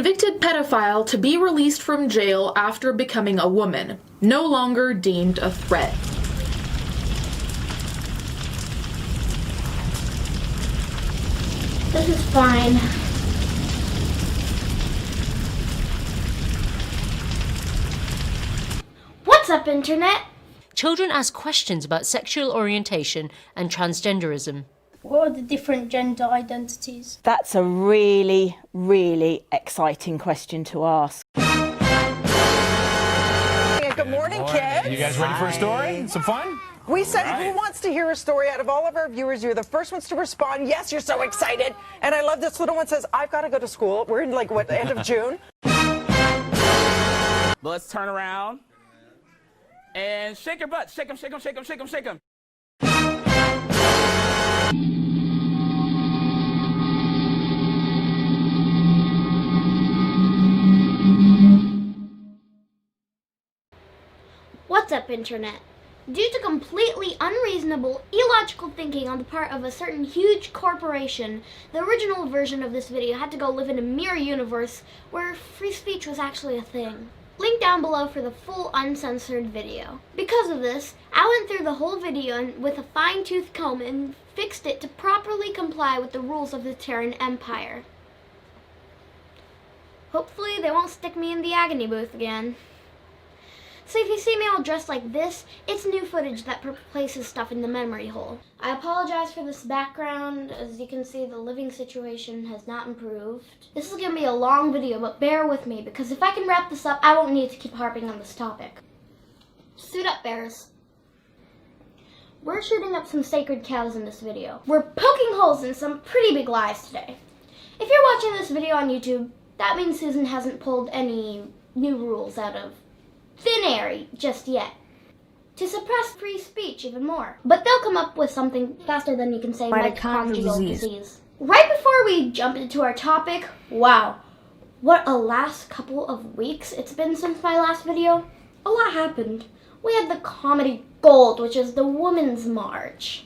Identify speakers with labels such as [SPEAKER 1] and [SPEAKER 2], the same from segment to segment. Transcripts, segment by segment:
[SPEAKER 1] convicted pedophile to be released from jail after becoming a woman, no longer deemed a threat.
[SPEAKER 2] This is fine. What's up, Internet?
[SPEAKER 3] Children ask questions about sexual orientation and transgenderism.
[SPEAKER 4] What are the different gender identities?
[SPEAKER 5] That's a really, really exciting question to ask.
[SPEAKER 6] Good morning, kids.
[SPEAKER 7] You guys ready for a story? Some fun?
[SPEAKER 6] We said, who wants to hear a story? Out of all of our viewers, you're the first ones to respond. Yes, you're so excited. And I love this little one says, I've got to go to school. We're in like, what, the end of June?
[SPEAKER 8] Let's turn around and shake your butt. Shake them, shake them, shake them, shake them, shake them.
[SPEAKER 2] What's up, Internet? Due to completely unreasonable, illogical thinking on the part of a certain huge corporation, the original version of this video had to go live in a mirror universe where free speech was actually a thing. Link down below for the full uncensored video. Because of this, I went through the whole video with a fine-tooth comb and fixed it to properly comply with the rules of the Terran Empire. Hopefully they won't stick me in the agony booth again. So if you see me all dressed like this, it's new footage that places stuff in the memory hole. I apologize for this background. As you can see, the living situation has not improved. This is going to be a long video, but bear with me, because if I can wrap this up, I won't need to keep harping on this topic. Suit up, bears. We're shooting up some sacred cows in this video. We're poking holes in some pretty big lies today. If you're watching this video on YouTube, that means Susan hasn't pulled any new rules out of thin air just yet to suppress free speech even more. But they'll come up with something faster than you can say mitochondrial disease. Right before we jump into our topic, wow, what a last couple of weeks it's been since my last video. A lot happened. We had the comedy gold, which is the Women's March.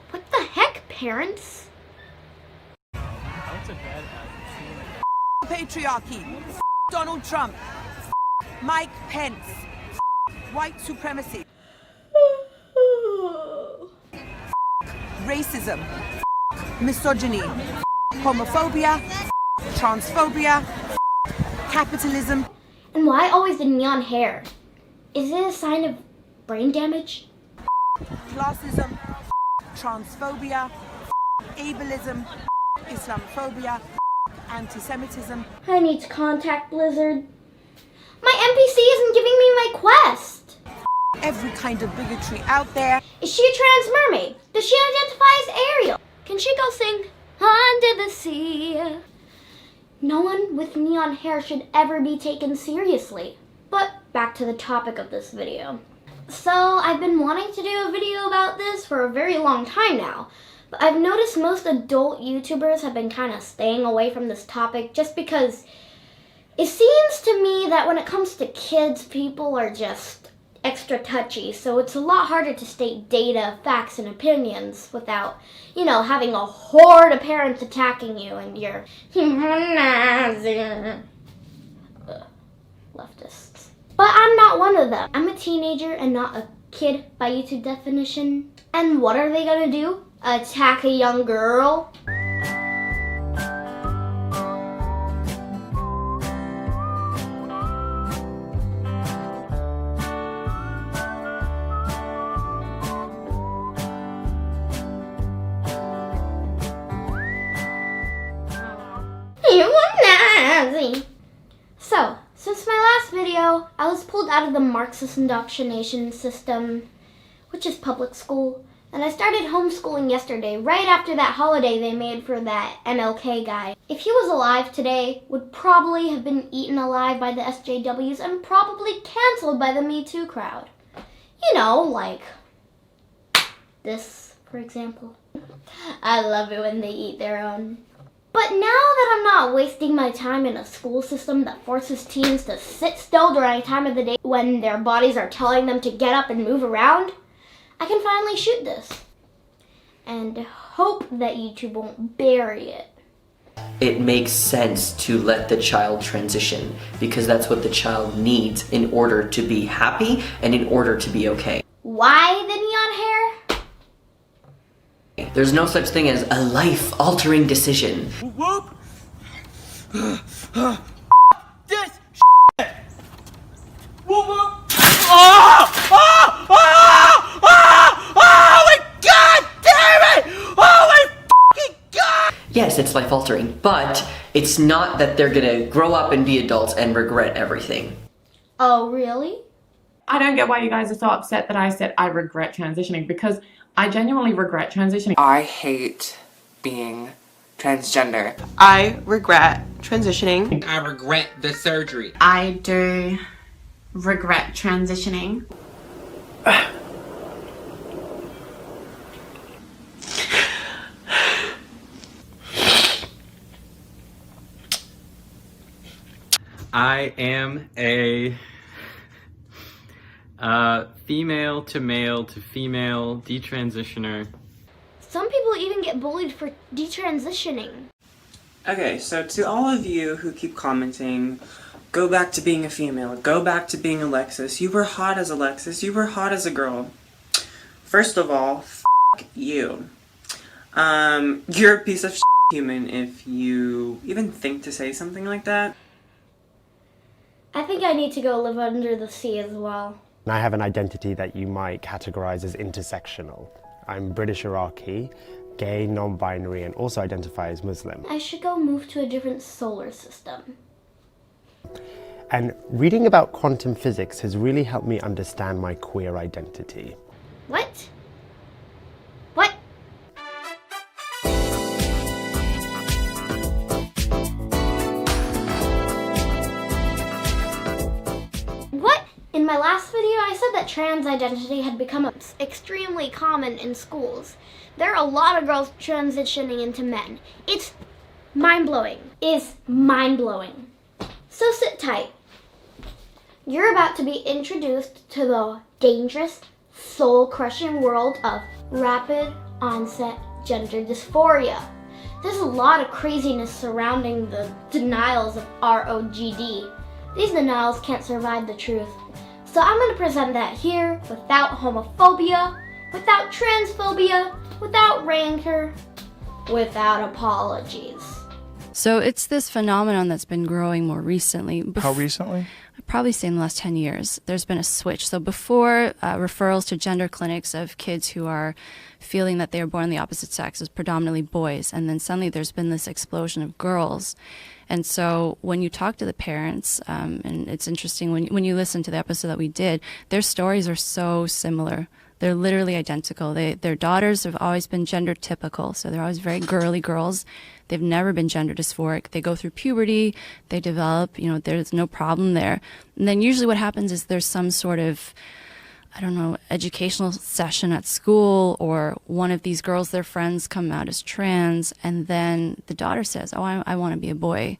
[SPEAKER 2] What the heck, parents?
[SPEAKER 6] Patriarchy. Donald Trump. Mike Pence. White supremacy. Racism. Misogyny. Homophobia. Transphobia. Capitalism.
[SPEAKER 2] And why always the neon hair? Is it a sign of brain damage?
[SPEAKER 6] Classism. Transphobia. Ableism. Islamophobia. Anti-Semitism.
[SPEAKER 2] I need to contact Blizzard. My NPC isn't giving me my quest.
[SPEAKER 6] Every kind of bigotry out there.
[SPEAKER 2] Is she a trans mermaid? Does she identify as Ariel? Can she go sing Under the Sea? No one with neon hair should ever be taken seriously. But back to the topic of this video. So I've been wanting to do a video about this for a very long time now. But I've noticed most adult YouTubers have been kind of staying away from this topic just because it seems to me that when it comes to kids, people are just extra touchy. So it's a lot harder to state data, facts, and opinions without, you know, having a horde of parents attacking you and you're leftists. But I'm not one of them. I'm a teenager and not a kid by YouTube definition. And what are they gonna do? Attack a young girl? You a Nazi! So, since my last video, I was pulled out of the Marxist indoctrination system, which is public school. And I started homeschooling yesterday, right after that holiday they made for that MLK guy. If he was alive today, would probably have been eaten alive by the SJWs and probably canceled by the Me Too crowd. You know, like this, for example. I love it when they eat their own. But now that I'm not wasting my time in a school system that forces teens to sit still during a time of the day when their bodies are telling them to get up and move around, I can finally shoot this. and hope that YouTube won't bury it.
[SPEAKER 9] It makes sense to let the child transition because that's what the child needs in order to be happy and in order to be okay.
[SPEAKER 2] Why the neon hair?
[SPEAKER 9] There's no such thing as a life-altering decision.
[SPEAKER 8] Whoop! This shit! Whoop whoop! Oh! Oh! Oh! Oh! Oh my god damn it! Oh my fucking god!
[SPEAKER 9] Yes, it's life-altering, but it's not that they're gonna grow up and be adults and regret everything.
[SPEAKER 2] Oh, really?
[SPEAKER 10] I don't get why you guys are so upset that I said I regret transitioning, because I genuinely regret transitioning.
[SPEAKER 11] I hate being transgender.
[SPEAKER 12] I regret transitioning.
[SPEAKER 11] I regret the surgery.
[SPEAKER 10] I do regret transitioning.
[SPEAKER 13] I am a female to male to female detransitioner.
[SPEAKER 2] Some people even get bullied for detransitioning.
[SPEAKER 12] Okay, so to all of you who keep commenting, go back to being a female, go back to being Alexis, you were hot as Alexis, you were hot as a girl. First of all, f*** you. You're a piece of human if you even think to say something like that.
[SPEAKER 2] I think I need to go live under the sea as well.
[SPEAKER 14] I have an identity that you might categorize as intersectional. I'm British Iraqi, gay, non-binary, and also identify as Muslim.
[SPEAKER 2] I should go move to a different solar system.
[SPEAKER 14] And reading about quantum physics has really helped me understand my queer identity.
[SPEAKER 2] What? What? What? In my last video, I said that trans identity had become extremely common in schools. There are a lot of girls transitioning into men. It's mind-blowing. It's mind-blowing. So sit tight. You're about to be introduced to the dangerous, soul-crushing world of rapid onset gender dysphoria. There's a lot of craziness surrounding the denials of ROGD. These denials can't survive the truth. So I'm going to present that here without homophobia, without transphobia, without rancor, without apologies.
[SPEAKER 15] So it's this phenomenon that's been growing more recently.
[SPEAKER 7] How recently?
[SPEAKER 15] I'd probably say in the last 10 years, there's been a switch. So before, referrals to gender clinics of kids who are feeling that they are born the opposite sex is predominantly boys. And then suddenly there's been this explosion of girls. And so when you talk to the parents, and it's interesting, when you listen to the episode that we did, their stories are so similar. They're literally identical. Their daughters have always been gender typical, so they're always very girly girls. They've never been gender dysphoric. They go through puberty, they develop, there's no problem there. And then usually what happens is there's some sort of, educational session at school, or one of these girls, their friends, come out as trans, and then the daughter says, oh, I want to be a boy.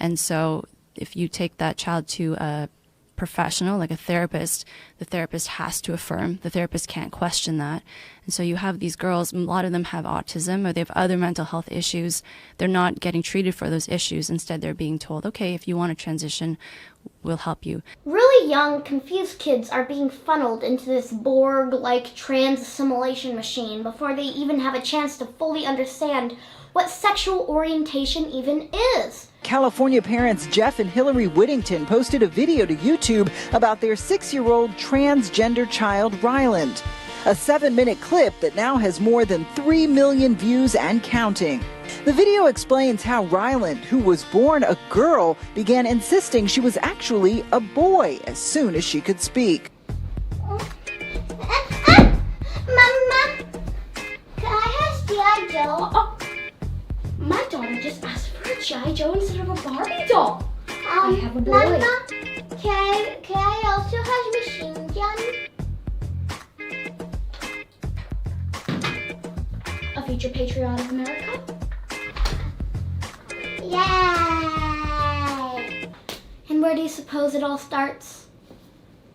[SPEAKER 15] And so if you take that child to a professional, like a therapist, the therapist has to affirm. The therapist can't question that. And so you have these girls, a lot of them have autism or they have other mental health issues. They're not getting treated for those issues. Instead, they're being told, okay, if you want to transition, we'll help you.
[SPEAKER 2] Really young, confused kids are being funneled into this Borg-like trans assimilation machine before they even have a chance to fully understand what sexual orientation even is.
[SPEAKER 16] California parents Jeff and Hillary Whittington posted a video to YouTube about their 6-year-old transgender child, Ryland. A 7-minute clip that now has more than 3 million views and counting. The video explains how Ryland, who was born a girl, began insisting she was actually a boy as soon as she could speak.
[SPEAKER 2] Mama, can I have G.I. Joe? Oh, my daughter just asked for a G.I. Joe instead of a Barbie doll. I have a boy. Mama, can I also have machine gun? A future patriot of America? Yay! And where do you suppose it all starts?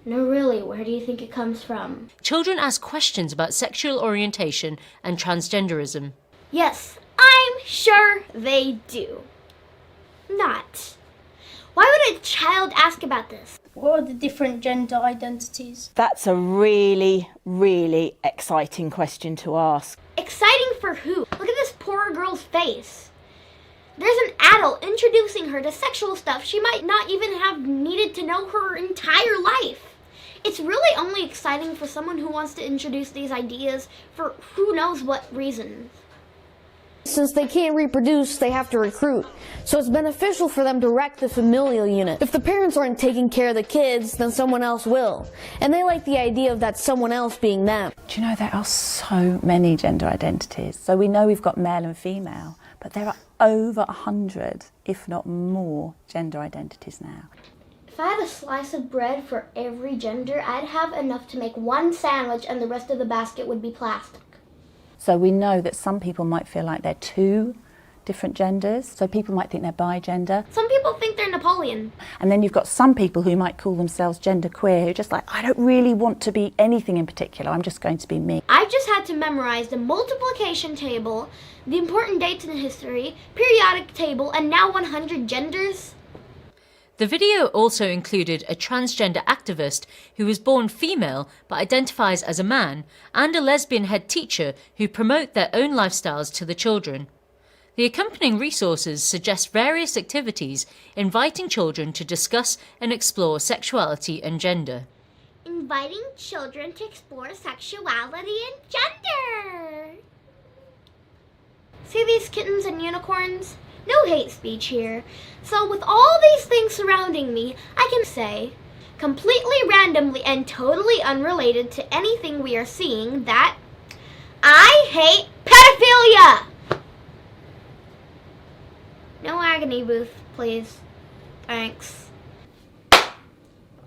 [SPEAKER 2] No, really, where do you think it comes from?
[SPEAKER 3] Children ask questions about sexual orientation and transgenderism.
[SPEAKER 2] Yes, I'm sure they do. Not. Why would a child ask about this?
[SPEAKER 4] What are the different gender identities?
[SPEAKER 5] That's a really, really exciting question to ask.
[SPEAKER 2] Exciting for who? Look at this poor girl's face. There's an adult introducing her to sexual stuff she might not even have needed to know her entire life. It's really only exciting for someone who wants to introduce these ideas for who knows what reasons.
[SPEAKER 17] Since they can't reproduce, they have to recruit. So it's beneficial for them to wreck the familial unit. If the parents aren't taking care of the kids, then someone else will. And they like the idea of that someone else being them.
[SPEAKER 18] Do you know there are so many gender identities? So we know we've got male and female, but there are over 100, if not more, gender identities now.
[SPEAKER 2] If I had a slice of bread for every gender, I'd have enough to make one sandwich and the rest of the basket would be plastic.
[SPEAKER 18] So we know that some people might feel like they're two different genders. So people might think they're bi-gender.
[SPEAKER 2] Some people think they're Napoleon.
[SPEAKER 18] And then you've got some people who might call themselves genderqueer, who are just like, I don't really want to be anything in particular, I'm just going to be me.
[SPEAKER 2] I've just had to memorize the multiplication table, the important dates in history, periodic table, and now 100 genders.
[SPEAKER 3] The video also included a transgender activist who was born female but identifies as a man, and a lesbian head teacher who promote their own lifestyles to the children. The accompanying resources suggest various activities inviting children to discuss and explore sexuality and gender.
[SPEAKER 2] Inviting children to explore sexuality and gender. See these kittens and unicorns? No hate speech here. So with all these things surrounding me, I can say, completely randomly and totally unrelated to anything we are seeing, that I hate pedophilia! No agony booth, please. Thanks.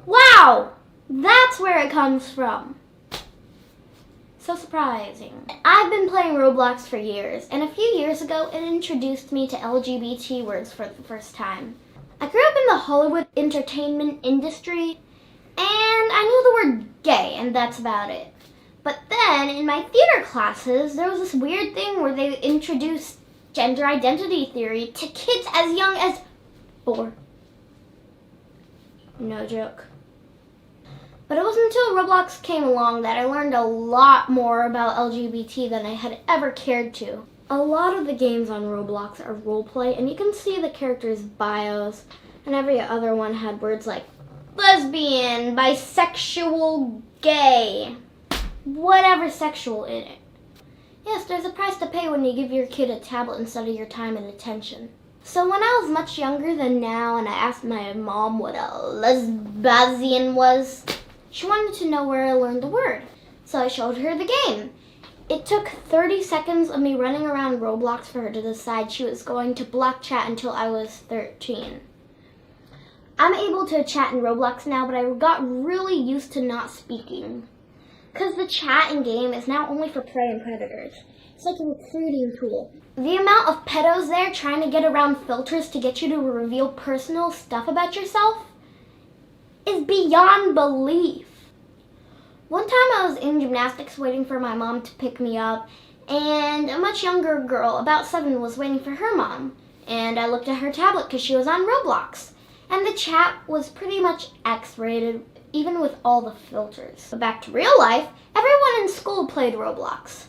[SPEAKER 2] Wow! That's where it comes from. So surprising. I've been playing Roblox for years, and a few years ago it introduced me to LGBT words for the first time. I grew up in the Hollywood entertainment industry, and I knew the word gay, and that's about it. But then, in my theater classes, there was this weird thing where they introduced gender identity theory to kids as young as 4. No joke. But it wasn't until Roblox came along that I learned a lot more about LGBT than I had ever cared to. A lot of the games on Roblox are roleplay, and you can see the characters' bios, and every other one had words like lesbian, bisexual, gay, whatever sexual in it. Yes, there's a price to pay when you give your kid a tablet instead of your time and attention. So when I was much younger than now and I asked my mom what a lesbian was, she wanted to know where I learned the word, so I showed her the game. It took 30 seconds of me running around Roblox for her to decide she was going to block chat until I was 13. I'm able to chat in Roblox now, but I got really used to not speaking. Because the chat in game is now only for prey and predators. It's like a recruiting tool. The amount of pedos there trying to get around filters to get you to reveal personal stuff about yourself is beyond belief. One time I was in gymnastics waiting for my mom to pick me up, and a much younger girl, about 7, was waiting for her mom. And I looked at her tablet because she was on Roblox. And the chat was pretty much X-rated, even with all the filters. But back to real life, everyone in school played Roblox.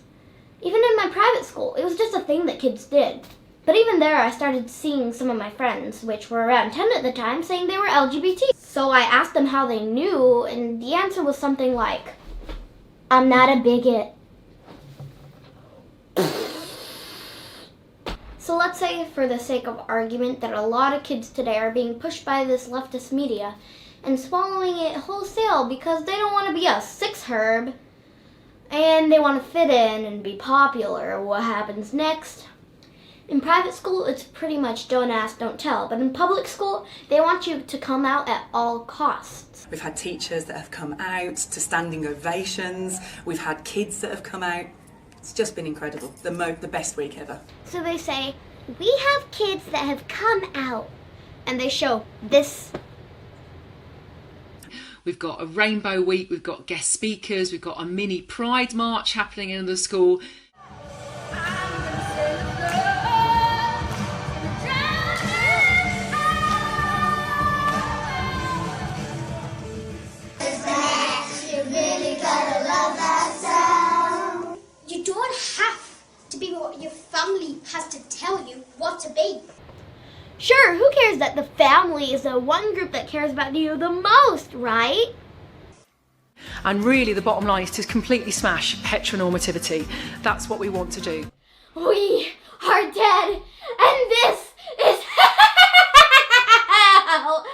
[SPEAKER 2] Even in my private school, it was just a thing that kids did. But even there, I started seeing some of my friends, which were around 10 at the time, saying they were LGBT. So I asked them how they knew, and the answer was something like, I'm not a bigot. So let's say, for the sake of argument, that a lot of kids today are being pushed by this leftist media and swallowing it wholesale because they don't want to be a six-herb and they want to fit in and be popular. What happens next? In private school, it's pretty much don't ask, don't tell. But in public school, they want you to come out at all costs.
[SPEAKER 19] We've had teachers that have come out to standing ovations. We've had kids that have come out. It's just been incredible. The best week ever.
[SPEAKER 2] So they say, we have kids that have come out. And they show this.
[SPEAKER 20] we've got a rainbow week, we've got guest speakers, we've got a mini pride march happening in the school.
[SPEAKER 21] You don't have to be what your family has to tell you what to be.
[SPEAKER 2] Sure, who cares that the family is the one group that cares about you the most, right?
[SPEAKER 22] And really the bottom line is to completely smash heteronormativity. That's what we want to do.
[SPEAKER 2] We are dead, and this is hell.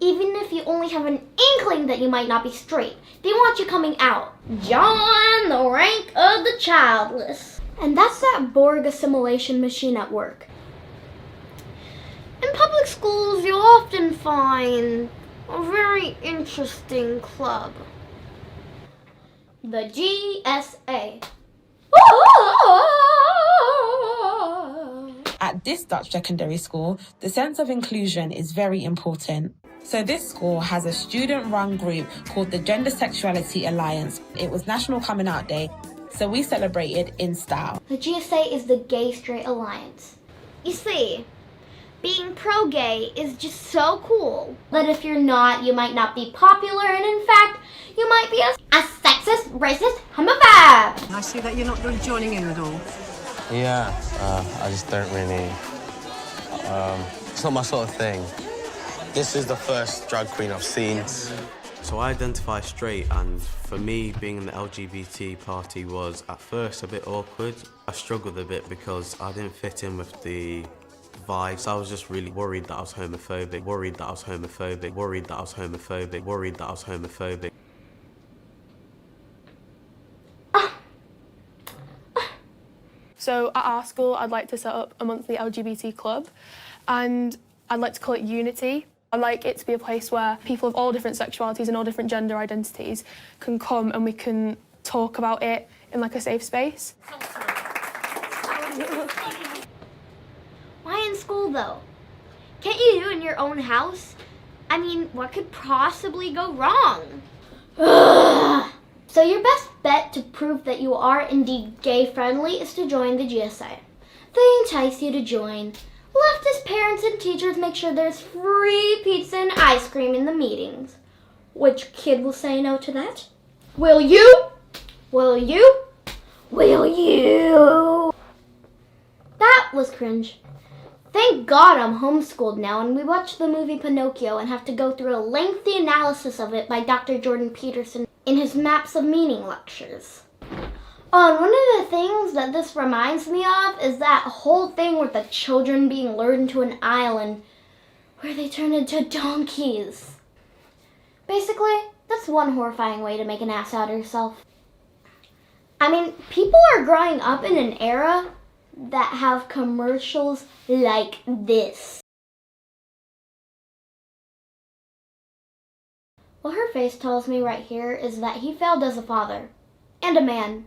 [SPEAKER 2] Even if you only have an inkling that you might not be straight, they want you coming out. Join the rank of the childless. And that's that Borg assimilation machine at work. In public schools, you'll often find a very interesting club. The GSA.
[SPEAKER 23] At this Dutch secondary school, the sense of inclusion is very important. So this school has a student-run group called the Gender Sexuality Alliance. It was National Coming Out Day, so we celebrated in style.
[SPEAKER 2] The GSA is the Gay Straight Alliance. You see, being pro-gay is just so cool that if you're not, you might not be popular, and in fact, you might be a sexist, racist, homophobe.
[SPEAKER 24] I see that you're not really joining in at all.
[SPEAKER 25] Yeah, I just don't really, it's not my sort of thing. This is the first drag queen I've seen.
[SPEAKER 26] So I identify straight, and for me, being in the LGBT party was at first a bit awkward. I struggled a bit because I didn't fit in with the vibes. I was just really worried that I was homophobic, worried that I was homophobic, worried that I was homophobic, worried that I was homophobic.
[SPEAKER 27] So at our school, I'd like to set up a monthly LGBT club, and I'd like to call it Unity. I'd like it to be a place where people of all different sexualities and all different gender identities can come and we can talk about it in like a safe space.
[SPEAKER 2] Why in school though? Can't you do it in your own house? I mean, what could possibly go wrong? So your best bet to prove that you are indeed gay friendly is to join the GSA. They entice you to join. Leftist parents and teachers make sure there's free pizza and ice cream in the meetings. Which kid will say no to that? Will you? Will you? Will you? That was cringe. Thank God I'm homeschooled now and we watch the movie Pinocchio and have to go through a lengthy analysis of it by Dr. Jordan Peterson in his Maps of Meaning lectures. Oh, and one of the things that this reminds me of is that whole thing with the children being lured into an island where they turn into donkeys. Basically, that's one horrifying way to make an ass out of yourself. I mean, people are growing up in an era that have commercials like this. What her face tells me right here is that he failed as a father and a man.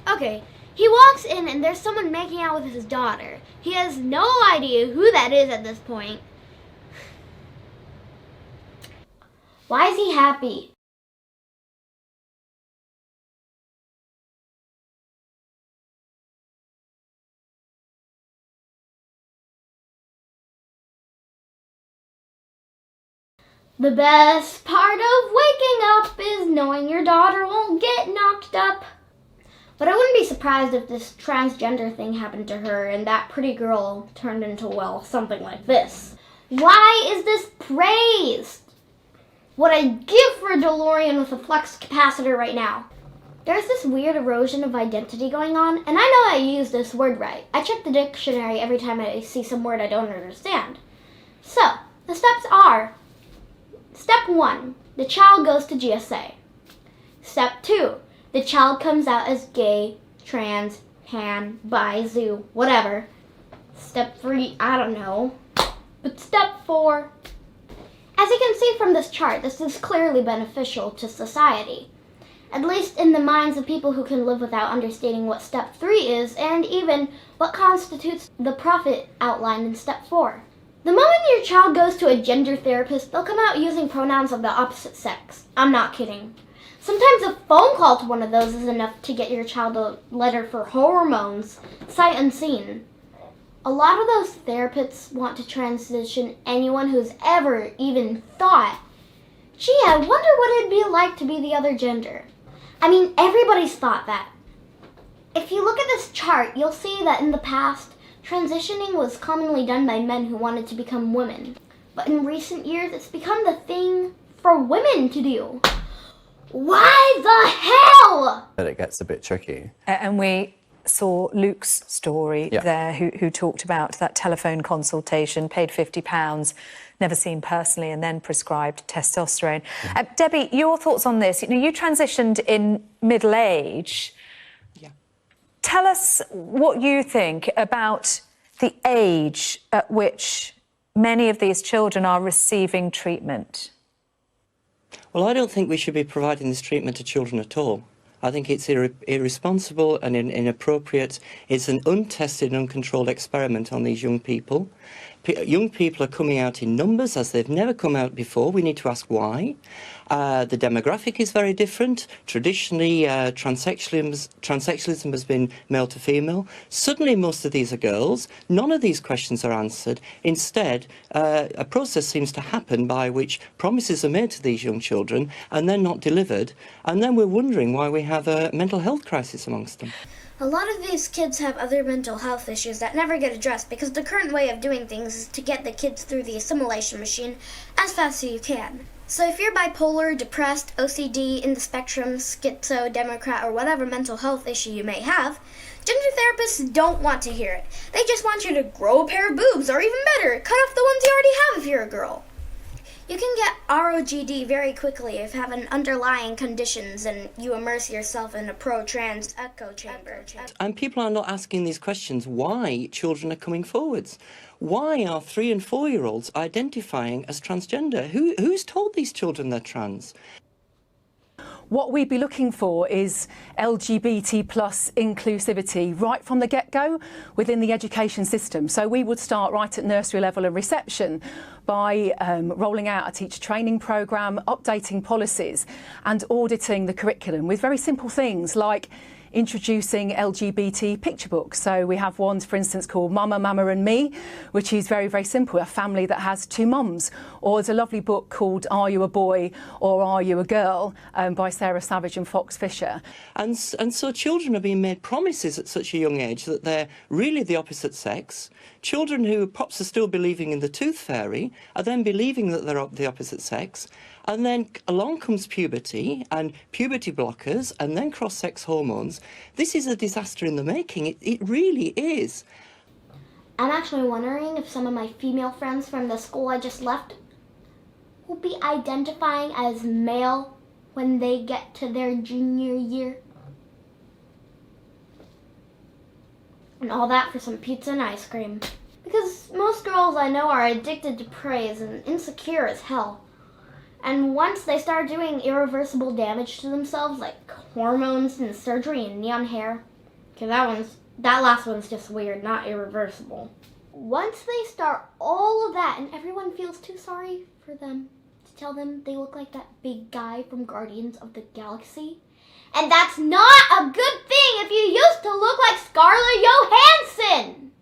[SPEAKER 2] Okay, he walks in and there's someone making out with his daughter. He has no idea who that is at this point. Why is he happy? The best part of waking up is knowing your daughter won't get knocked up. But I wouldn't be surprised if this transgender thing happened to her and that pretty girl turned into, well, something like this. Why is this praised? What I'd give for a DeLorean with a flux capacitor right now. There's this weird erosion of identity going on, and I know I use this word right. I check the dictionary every time I see some word I don't understand. So, the steps are: Step 1, the child goes to GSA. Step 2, the child comes out as gay, trans, pan, bi, zoo, whatever. Step 3, I don't know. But step 4, as you can see from this chart, this is clearly beneficial to society. At least in the minds of people who can live without understanding what step 3 is, and even what constitutes the profit outlined in step 4. The moment your child goes to a gender therapist, they'll come out using pronouns of the opposite sex. I'm not kidding. Sometimes a phone call to one of those is enough to get your child a letter for hormones, sight unseen. A lot of those therapists want to transition anyone who's ever even thought, gee, I wonder what it'd be like to be the other gender. I mean, everybody's thought that. If you look at this chart, you'll see that in the past, transitioning was commonly done by men who wanted to become women. But in recent years, it's become the thing for women to do. Why the hell?
[SPEAKER 1] But it gets a bit tricky.
[SPEAKER 6] And we saw Luke's story there, who talked about that telephone consultation, paid £50, never seen personally, and then prescribed testosterone. Debbie, your thoughts on this? You know, you transitioned in middle age. Tell us what you think about the age at which many of these children are receiving treatment.
[SPEAKER 8] Well, I don't think we should be providing this treatment to children at all. I think it's irresponsible and inappropriate. It's an untested and uncontrolled experiment on these young people. Young people are coming out in numbers as they've never come out before. We need to ask why. The demographic is very different. Traditionally, transsexualism has been male to female. Suddenly, most of these are girls. None of these questions are answered. Instead, a process seems to happen by which promises are made to these young children and then not delivered. And then we're wondering why we have a mental health crisis amongst them.
[SPEAKER 2] A lot of these kids have other mental health issues that never get addressed because the current way of doing things is to get the kids through the assimilation machine as fast as you can. So if you're bipolar, depressed, OCD, in the spectrum, schizo, Democrat, or whatever mental health issue you may have, gender therapists don't want to hear it. They just want you to grow a pair of boobs, or even better, cut off the ones you already have if you're a girl. You can get ROGD very quickly if you have an underlying conditions and you immerse yourself in a pro-trans echo chamber.
[SPEAKER 8] And people are not asking these questions why children are coming forwards. Why are 3- and 4-year-olds identifying as transgender? Who's told these children they're trans?
[SPEAKER 22] What we'd be looking for is LGBT plus inclusivity right from the get-go within the education system. So we would start right at nursery level and reception by rolling out a teacher training programme, updating policies and auditing the curriculum with very simple things like introducing LGBT picture books. So we have one, for instance, called Mama, Mama and Me, which is very, very simple, a family that has 2 mums. Or there's a lovely book called Are You a Boy or Are You a Girl by Sarah Savage and Fox Fisher.
[SPEAKER 8] And so children are being made promises at such a young age that they're really the opposite sex. Children who perhaps are still believing in the tooth fairy are then believing that they're the opposite sex. And then along comes puberty and puberty blockers and then cross-sex hormones. This is a disaster in the making. It really is.
[SPEAKER 2] I'm actually wondering if some of my female friends from the school I just left will be identifying as male when they get to their junior year. And all that for some pizza and ice cream. Because most girls I know are addicted to praise and insecure as hell. And once they start doing irreversible damage to themselves, like hormones and surgery and neon hair, okay, that last one's just weird, not irreversible. Once they start all of that and everyone feels too sorry for them to tell them they look like that big guy from Guardians of the Galaxy. And that's not a good thing if you used to look like Scarlett Johansson!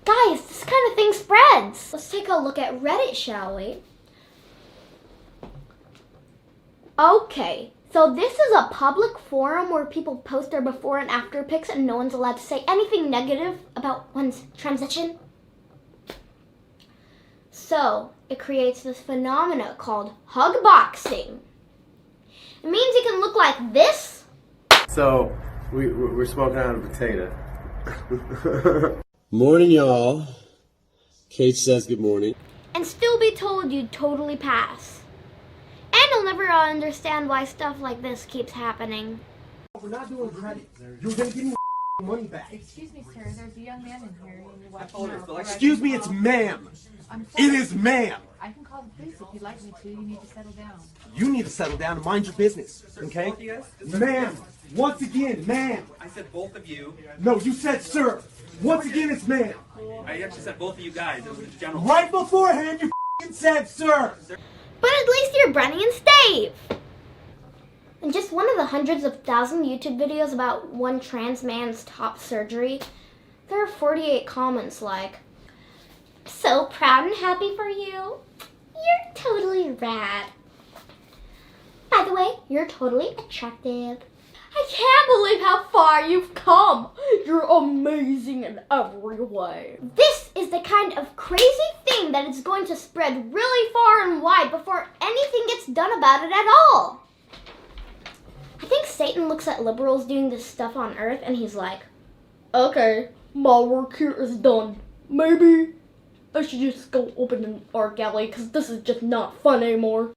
[SPEAKER 2] Guys, this kind of thing spreads. Let's take a look at Reddit, shall we? Okay, so this is a public forum where people post their before and after pics and no one's allowed to say anything negative about one's transition. So, it creates this phenomena called hug boxing. It means you can look like this.
[SPEAKER 25] So, we're smoking out a potato. Morning, y'all. Kate says good morning.
[SPEAKER 2] And still be told you'd totally pass. And you'll never understand why stuff like this keeps happening.
[SPEAKER 25] We're not doing credit. You're gonna give me
[SPEAKER 1] money back.
[SPEAKER 9] Excuse me, sir. There's a young man in here.
[SPEAKER 1] Excuse me, it's ma'am. It is ma'am.
[SPEAKER 9] I can call the police if you'd like me to. You need to settle down.
[SPEAKER 1] You need to settle down and mind your business, okay? Ma'am, once again, ma'am.
[SPEAKER 10] I said both of you.
[SPEAKER 1] No, you said sir. Once again, it's ma'am.
[SPEAKER 10] I actually said both of you guys. It was a general.
[SPEAKER 1] Right beforehand, you said sir.
[SPEAKER 2] But at least you're Brenny and Stave. In just one of the hundreds of thousand YouTube videos about one trans man's top surgery, there are 48 comments like, "So proud and happy for you. You're totally rad. By the way, you're totally attractive. I can't believe how far you've come. You're amazing in every way." This is the kind of crazy thing that is going to spread really far and wide before anything gets done about it at all. I think Satan looks at liberals doing this stuff on Earth and he's like, "Okay, my work here is done. Maybe I should just go open an art gallery because this is just not fun anymore."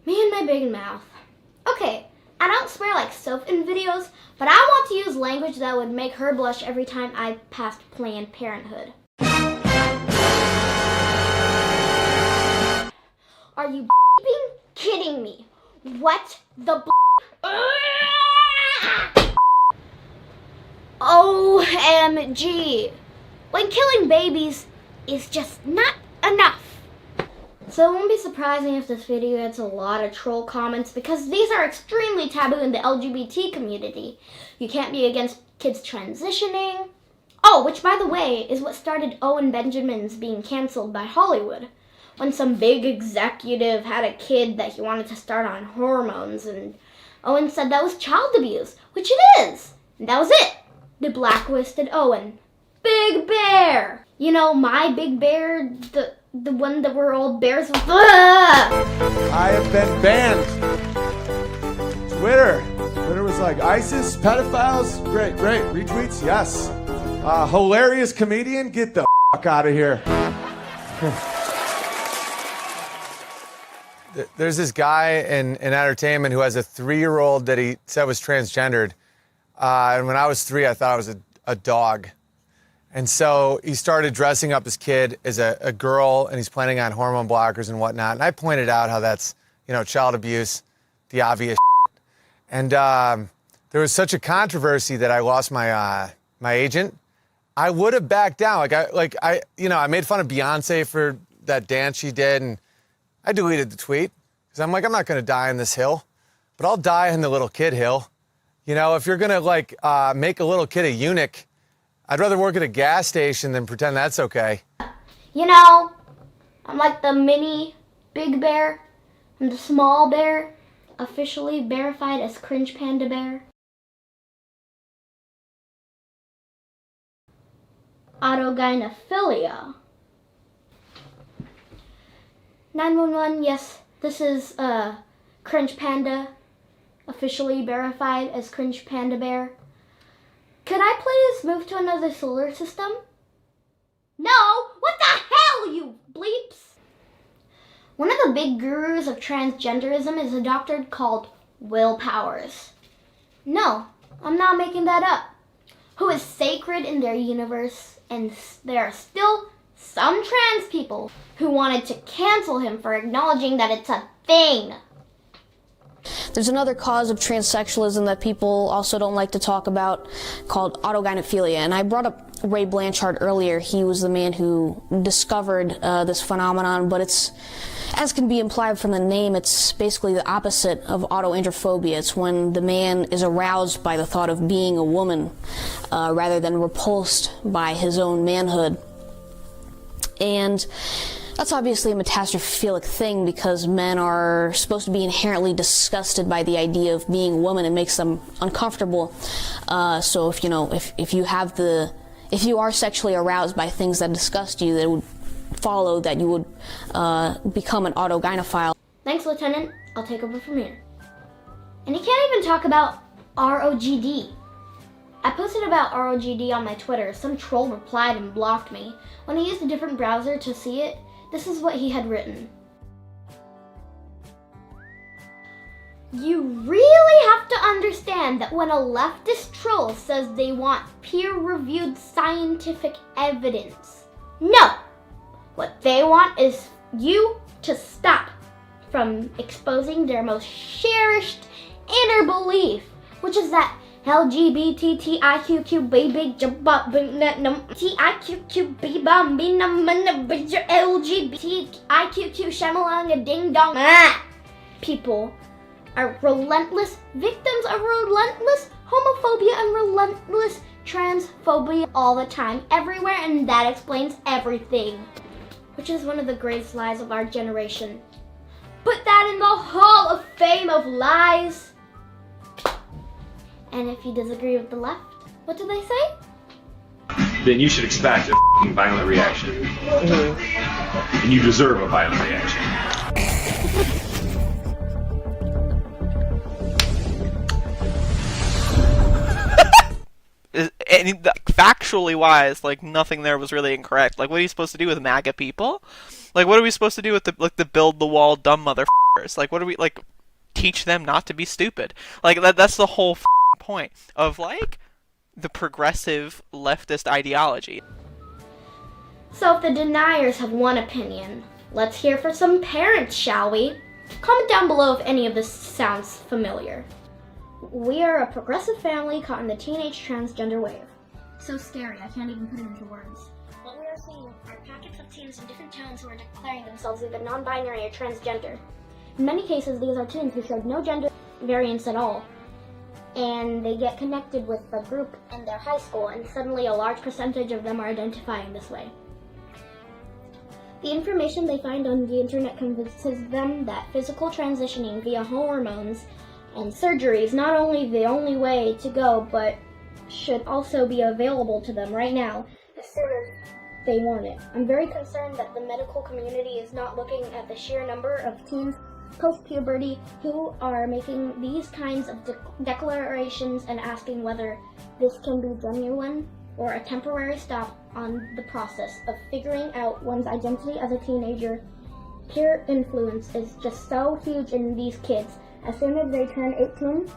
[SPEAKER 2] Me and my big mouth. Okay, I don't swear like soap in videos, but I want to use language that would make her blush every time I passed Planned Parenthood. Are you kidding me? What the OMG. When killing babies is just not enough. So it won't be surprising if this video gets a lot of troll comments because these are extremely taboo in the LGBT community. You can't be against kids transitioning. Oh, which by the way is what started Owen Benjamin's being canceled by Hollywood. When some big executive had a kid that he wanted to start on hormones and Owen said that was child abuse, which it is. And that was it. They blacklisted Owen. Big Bear. You know, my Big Bear, the one that we're all bears with.
[SPEAKER 11] I have been banned. Twitter was like, ISIS, pedophiles, great, retweets, yes. Hilarious comedian, get the fuck out of here.
[SPEAKER 12] There's this guy in entertainment who has a 3-year-old that he said was transgendered. And when I was 3, I thought I was a dog. And so he started dressing up his kid as a girl, and he's planning on hormone blockers and whatnot. And I pointed out how that's, child abuse, the obvious shit. And there was such a controversy that I lost my agent. I would have backed down. I made fun of Beyonce for that dance she did, and I deleted the tweet because I'm like, I'm not going to die on this hill, but I'll die on the little kid hill. If you're going to make a little kid a eunuch, I'd rather work at a gas station than pretend that's okay.
[SPEAKER 2] I'm like the mini Big Bear and the small bear, officially verified as Cringe Panda Bear. Autogynephilia. 911, yes, this is Cringe Panda, officially verified as Cringe Panda Bear. Could I please move to another solar system? No! What the hell, you bleeps? One of the big gurus of transgenderism is a doctor called Will Powers. No, I'm not making that up. Who is sacred in their universe, and there are still some trans people who wanted to cancel him for acknowledging that it's a thing.
[SPEAKER 17] There's another cause of transsexualism that people also don't like to talk about called autogynephilia. And I brought up Ray Blanchard earlier. He was the man who discovered this phenomenon, but it's, as can be implied from the name, it's basically the opposite of autoandrophobia. It's when the man is aroused by the thought of being a woman rather than repulsed by his own manhood. And that's obviously a metastaphilic thing because men are supposed to be inherently disgusted by the idea of being a woman. It makes them uncomfortable. So if you are sexually aroused by things that disgust you, that would follow that you would become an autogynephile.
[SPEAKER 2] Thanks, Lieutenant. I'll take over from here. And he can't even talk about ROGD. I posted about ROGD on my Twitter. Some troll replied and blocked me. When I used a different browser to see it, this is what he had written. You really have to understand that when a leftist troll says they want peer-reviewed scientific evidence, no! What they want is you to stop from exposing their most cherished inner belief, which is that LGBTQIQQ baby LGBTQIQQ shamalanga ding dong people are relentless victims of relentless homophobia and relentless transphobia all the time, everywhere, and that explains everything. Which is one of the greatest lies of our generation. Put that in the Hall of Fame of lies. And if you disagree with the left, what do they say?
[SPEAKER 4] Then you should expect a violent reaction. And you deserve a violent reaction.
[SPEAKER 5] And factually wise, like, nothing there was really incorrect. Like, what are you supposed to do with MAGA people? Like, what are we supposed to do with the build the wall dumb motherfuckers? Like, what do we, like, teach them not to be stupid? Like, that's the whole point of, like, the progressive leftist ideology.
[SPEAKER 2] So if the deniers have one opinion, let's hear for some parents, shall we? Comment down below if any of this sounds familiar. We are a progressive family caught in the teenage transgender wave. So scary, I can't even put it into words. What we are seeing are packets of teens in different towns who are declaring themselves either non-binary or transgender. In many cases, these are teens who showed no gender variance at all. And they get connected with the group in their high school, and suddenly a large percentage of them are identifying this way. The information they find on the internet convinces them that physical transitioning via hormones and surgery is not only the only way to go, but should also be available to them right now, as soon as they want it. I'm very concerned that the medical community is not looking at the sheer number of teens post-puberty who are making these kinds of declarations and asking whether this can be genuine or a temporary stop on the process of figuring out one's identity as a teenager. Peer influence is just so huge in these kids. As soon as they turn 18,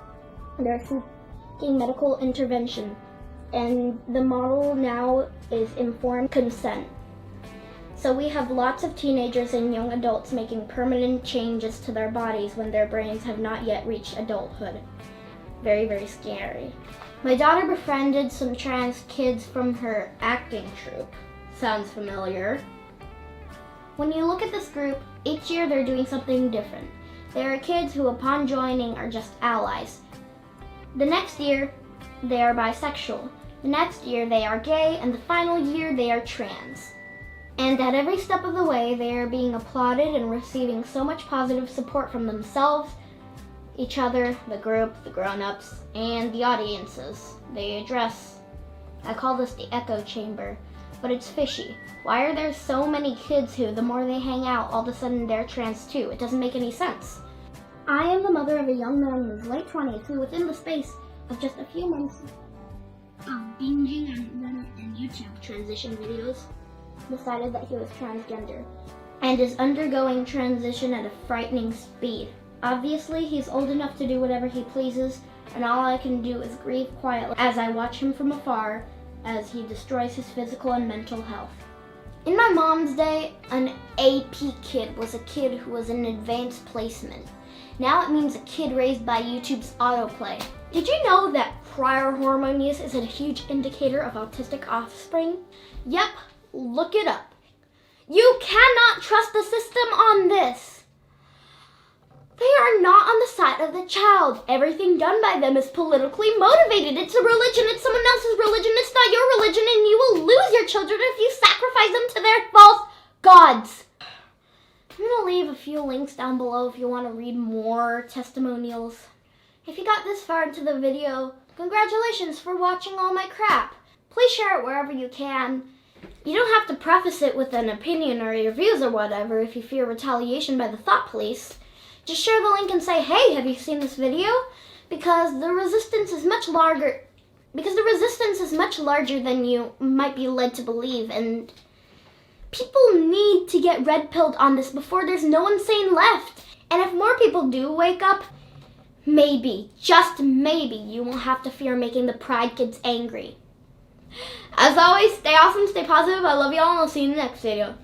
[SPEAKER 2] they're seeking medical intervention, and the model now is informed consent. So we have lots of teenagers and young adults making permanent changes to their bodies when their brains have not yet reached adulthood. Very, very scary. My daughter befriended some trans kids from her acting troupe. Sounds familiar? When you look at this group, each year they're doing something different. There are kids who upon joining are just allies. The next year, they are bisexual. The next year they are gay, and the final year they are trans. And at every step of the way, they are being applauded and receiving so much positive support from themselves, each other, the group, the grown-ups, and the audiences they address. I call this the echo chamber, but it's fishy. Why are there so many kids who, the more they hang out, all of a sudden they're trans too? It doesn't make any sense. I am the mother of a young man in his late 20s who, within the space of just a few months of binging on YouTube transition videos, decided that he was transgender and is undergoing transition at a frightening speed. Obviously, he's old enough to do whatever he pleases, and all I can do is grieve quietly as I watch him from afar as he destroys his physical and mental health. In my mom's day, an AP kid was a kid who was in advanced placement. Now it means a kid raised by YouTube's autoplay. Did you know that prior hormone use is a huge indicator of autistic offspring? Yep, look it up. You cannot trust the system on this. They are not on the side of the child. Everything done by them is politically motivated. It's a religion. It's someone else's religion. It's not your religion, and you will lose your children if you sacrifice them to their false gods. I'm going to leave a few links down below if you want to read more testimonials. If you got this far into the video, congratulations for watching all my crap. Please share it wherever you can. You don't have to preface it with an opinion or your views or whatever if you fear retaliation by the thought police. Just share the link and say, hey, have you seen this video? Because the resistance is much larger Because the resistance is much larger than you might be led to believe, and people need to get red-pilled on this before there's no one sane left. And if more people do wake up, maybe, just maybe, you won't have to fear making the Pride kids angry. As always, stay awesome, stay positive, I love y'all, and I'll see you in the next video.